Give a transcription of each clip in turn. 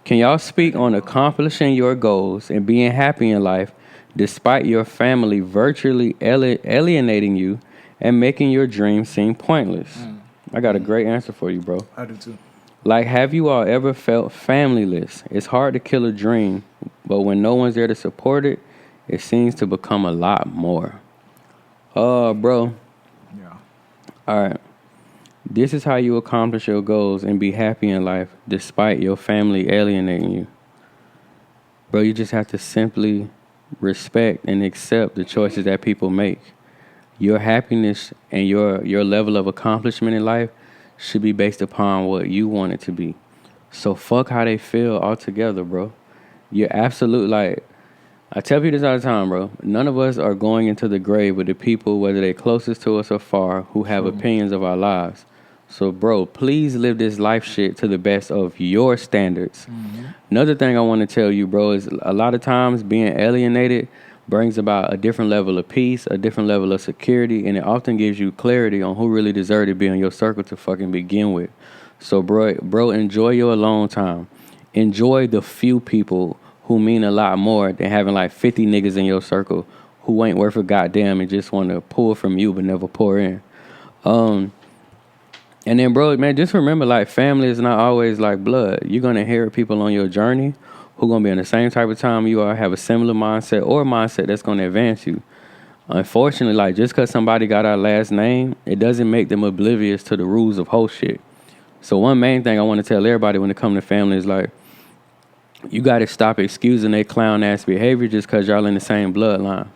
Can y'all speak on accomplishing your goals and being happy in life despite your family virtually alienating you and making your dreams seem pointless? I got a great answer for you, bro. I do too. Like, have you all ever felt familyless? It's hard to kill a dream, but when no one's there to support it, it seems to become a lot more. Bro, Yeah. all right. This is how you accomplish your goals and be happy in life despite your family alienating you. Bro, you just have to simply respect and accept the choices that people make. Your happiness and your level of accomplishment in life should be based upon what you want it to be. So fuck how they feel altogether, bro. You're absolute like I tell people this all the time, bro. None of us are going into the grave with the people, whether they're closest to us or far, who have opinions of our lives. So, bro, please live this life shit to the best of your standards. Another thing I want to tell you, bro, is a lot of times being alienated brings about a different level of peace, a different level of security, and it often gives you clarity on who really deserve to be in your circle to fucking begin with. So, bro, enjoy your alone time. Enjoy the few people who mean a lot more than having like 50 niggas in your circle who ain't worth a goddamn and just want to pull from you but never pour in. And then, bro, man, just remember, like, family is not always like blood. You're going to inherit people on your journey who going to be in the same type of time you are, have a similar mindset or mindset that's going to advance you. Unfortunately, like, just because somebody got our last name, it doesn't make them oblivious to the rules of whole shit. So one main thing I want to tell everybody when it comes to family is, like, you got to stop excusing their clown-ass behavior just because y'all in the same bloodline.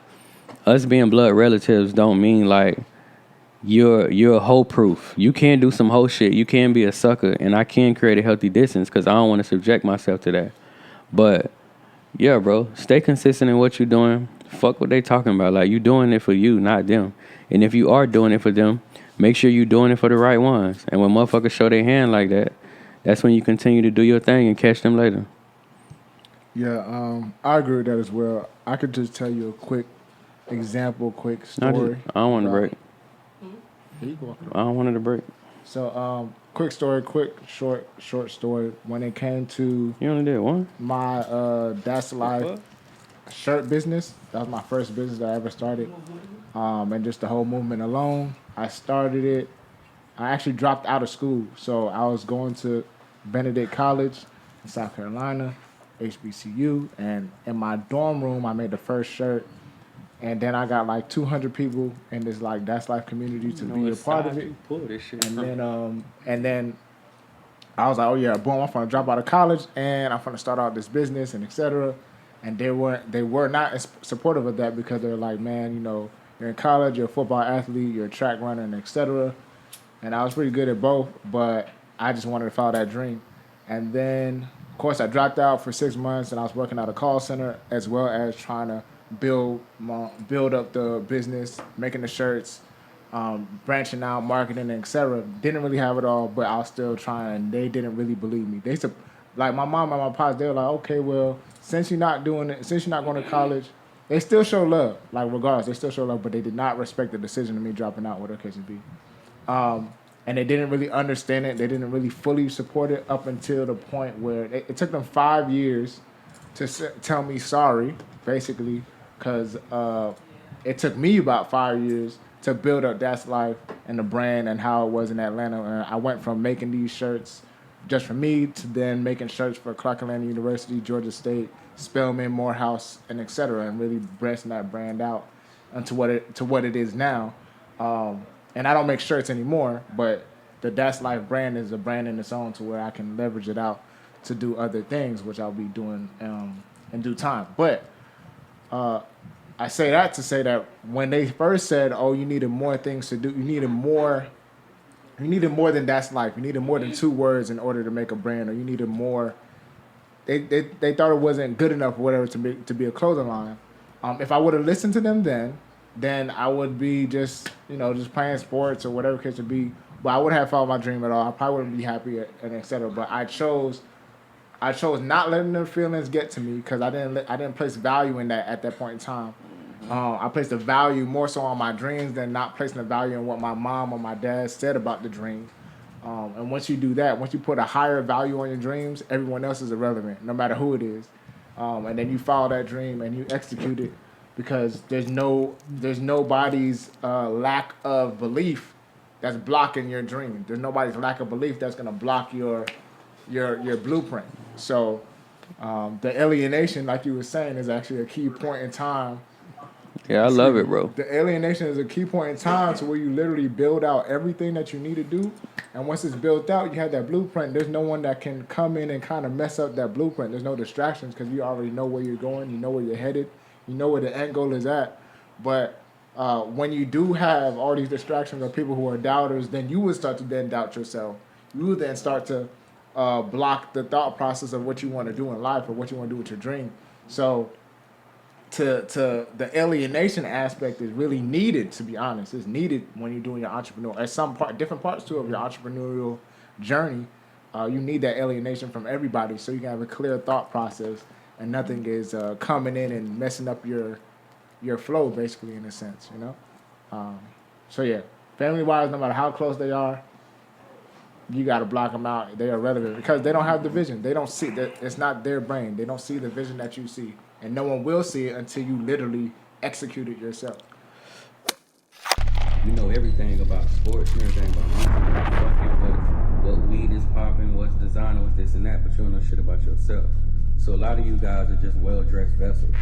Us being blood relatives don't mean, like, you're hoe proof. You can do some hoe shit. You can be a sucker, and I can create a healthy distance because I don't want to subject myself to that. But yeah, bro, stay consistent in what you're doing. Fuck what they talking about. Like, you doing it for you, not them. And if you are doing it for them, make sure you doing it for the right ones. And when motherfuckers show their hand like that, that's when you continue to do your thing and catch them later. Yeah, I agree with that as well. I could just tell you a quick example, quick story. I don't want to break. You go. I don't want it to break. So, quick story, short story. When it came to You only did one? my That's Life shirt business, that was my first business that I ever started. And just the whole movement alone, I started it. I actually dropped out of school. So I was going to Benedict College in South Carolina, HBCU. And in my dorm room, I made the first shirt. And then I got like 200 people in this like That's Life community to be a part of it. Pull this shit. And then I was like, oh yeah, boom, I'm gonna drop out of college and I'm gonna start out this business and etc. And they were not as supportive of that because they're like, man, you know, you're in college, you're a football athlete, you're a track runner, and etc. And I was pretty good at both, but I just wanted to follow that dream. And then, of course, I dropped out for 6 months and I was working at a call center as well as trying to build up the business, making the shirts, branching out, marketing, etc. Didn't really have it all, but I was still trying. And they didn't really believe me. They said, like my mom and my pops, they were like, okay, well, since you're not doing it, since you're not going to college, they still show love. Like regardless, they still show love, but they did not respect the decision of me dropping out, whatever the case may be. And they didn't really understand it. They didn't really fully support it up until the point where it took them 5 years to tell me sorry, basically, because it took me about 5 years to build up That's Life and the brand and how it was in Atlanta. And I went from making these shirts just for me to then making shirts for Clark Atlanta University, Georgia State, Spelman, Morehouse, and etc. And really branching that brand out into what it is now. And I don't make shirts anymore, but the That's Life brand is a brand in its own to where I can leverage it out to do other things, which I'll be doing in due time. But I say that to say that when they first said, "Oh, you needed more things to do. You needed more than That's Life. You needed more than 2 words in order to make a brand, or you needed more." They thought it wasn't good enough, or whatever, to be a clothing line. If I would have listened to them then I would be just playing sports or whatever case to be. But I wouldn't have followed my dream at all. I probably wouldn't be happy and etc. But I chose not letting their feelings get to me because I didn't place value in that at that point in time. I placed the value more so on my dreams than not placing the value in what my mom or my dad said about the dream. And once you do that, once you put a higher value on your dreams, everyone else is irrelevant, no matter who it is. And then you follow that dream and you execute it, because there's nobody's lack of belief that's blocking your dream. There's nobody's lack of belief that's gonna block your blueprint. So the alienation, like you were saying, is actually a key point in time. Yeah, I love it, bro. The alienation is a key point in time to where you literally build out everything that you need to do. And once it's built out, you have that blueprint. There's no one that can come in and kind of mess up that blueprint. There's no distractions, because you already know where you're going. You know where you're headed. You know where the end goal is at. But when you do have all these distractions or people who are doubters, then you would start to then doubt yourself. You would then start to block the thought process of what you want to do in life or what you want to do with your dream. So to the alienation aspect is really needed, to be honest. It's needed when you're doing your entrepreneur. At some different parts too of your entrepreneurial journey, you need that alienation from everybody, so you can have a clear thought process and nothing is coming in and messing up your flow, basically, in a sense, you know. So yeah, family wise, no matter how close they are, you got to block them out. They are irrelevant because they don't have the vision. They don't see that. It's not their brain. They don't see the vision that you see. And no one will see it until you literally execute it yourself. You know everything about sports, everything about music, fucking what weed is popping, what's designer, what's this and that, but you don't know shit about yourself. So a lot of you guys are just well-dressed vessels.